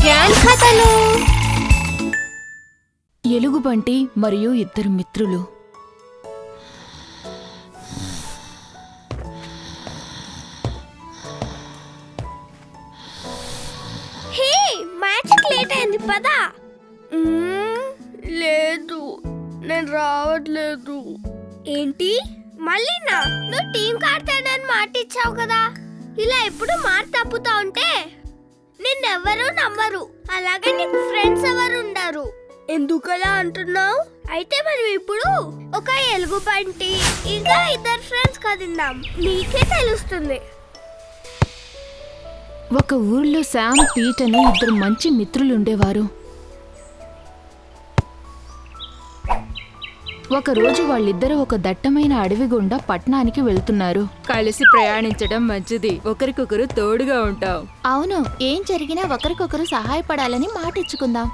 Gang కథలు. ఎలుగుబంటి మరియు ఇద్దరు మిత్రులు. హే, మ్యాచ్కి లేట్ అయింది పదా. లేదు, నేను రావట్లేదు. ఏంటి మళ్ళీనా? నువ్వు టీం ఆడతానని మాట ఇచ్చావు కదా. ఇలా ఎప్పుడు మాట తప్పుతా ఉంటే నిన్నెవరూ నమ్మరు. అలాగే నీకు ఫ్రెండ్స్ ఎవరు ఉండరు. ఎందుకలా అంటున్నావు? అయితే మనం ఇప్పుడు ఒక ఎలుగుబంటి ఇంకా ఇద్దరు ఫ్రెండ్స్ కదిందాం, నీకే తెలుస్తుంది. ఒక ఊర్లో శామ్, పీట్ అని ఇద్దరు మంచి మిత్రులుండేవారు. ఒకరోజు వాళ్ళిద్దరూ ఒక దట్టమైన అడవి గుండా పట్టణానికి వెళ్తున్నారు. కలిసి ప్రయాణించడం మంచిది, ఒకరికొకరు తోడుగా ఉంటాం. అవును, ఏం జరిగినా ఒకరికొకరు సహాయపడాలని మాటిచ్చుకుందాం.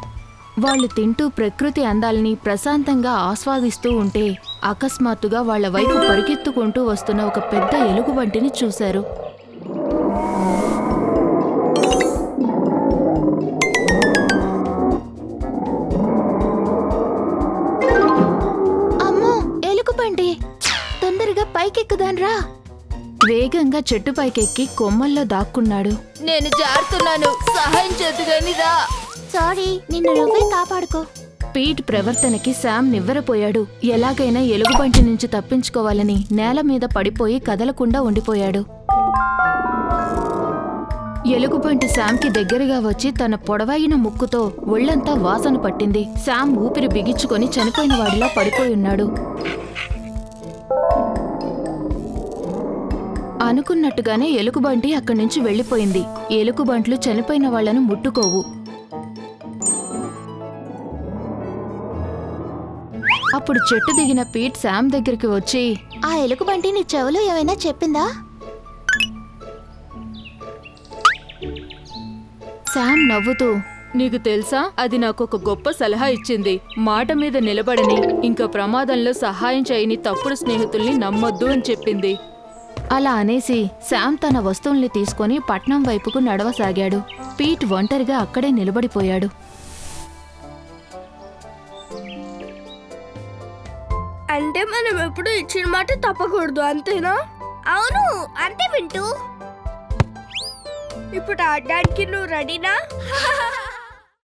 వాళ్ళు తింటూ ప్రకృతి అందాలని ప్రశాంతంగా ఆస్వాదిస్తూ ఉంటే అకస్మాత్తుగా వాళ్ల వైపు పరిగెత్తుకుంటూ వస్తున్న ఒక పెద్ద ఎలుగుబంటిని చూశారు. అమ్మో, ఎలుగుబంటి! తొందరగా పైకెక్కుదాన్రా. వేగంగా చెట్టు పైకెక్కి కొమ్మల్లో దాక్కున్నాడు. నేను జారుతున్నాను, సహాయం చేతుగానిరా. సారీ, నిన్ను నువ్వే కాపాడుకో. పీట్ ప్రవర్తనకి శామ్ నివ్వెరపోయాడు. ఎలాగైనా ఎలుగుబంటి నుంచి తప్పించుకోవాలని నేల మీద పడిపోయి కదలకుండా ఉండిపోయాడు. ఎలుగుబంటి శామ్కి దగ్గరగా వచ్చి తన పొడవైన ముక్కుతో ఒళ్లంతా వాసన పట్టింది. శామ్ ఊపిరి బిగించుకొని చనిపోయిన వాడిలా పడిపోయున్నాడు. అనుకున్నట్టుగానే ఎలుగుబంటి అక్కడి నుంచి వెళ్లిపోయింది. ఎలుగుబంట్లు చనిపోయిన వాళ్లను ముట్టుకోవు. అప్పుడు చెట్టు దిగిన పీట్ శామ్ దగ్గరికి వచ్చి, ఆ ఎలుగుబంటి నీ చెవులో ఏమైనా చెప్పిందా? శామ్ నవ్వుతూ, నీకు తెలుసా, అది నాకు ఒక గొప్ప సలహా ఇచ్చింది. మాట మీద నిలబడని, ఇంకా ప్రమాదంలో సహాయం చేయని తప్పుడు స్నేహితుల్ని నమ్మొద్దు అని చెప్పింది. అలా అనేసి శామ్ తన వస్తువుల్ని తీసుకుని పట్నం వైపుకు నడవసాగాడు. పీట్ ఒంటరిగా అక్కడే నిలబడిపోయాడు. అంటే మనం ఎప్పుడు ఇచ్చిన మాట తప్పకూడదు, అంతేనా? అవును, అంతే వింటూ. ఇప్పుడు ఆడడానికి నువ్వు రెడీనా?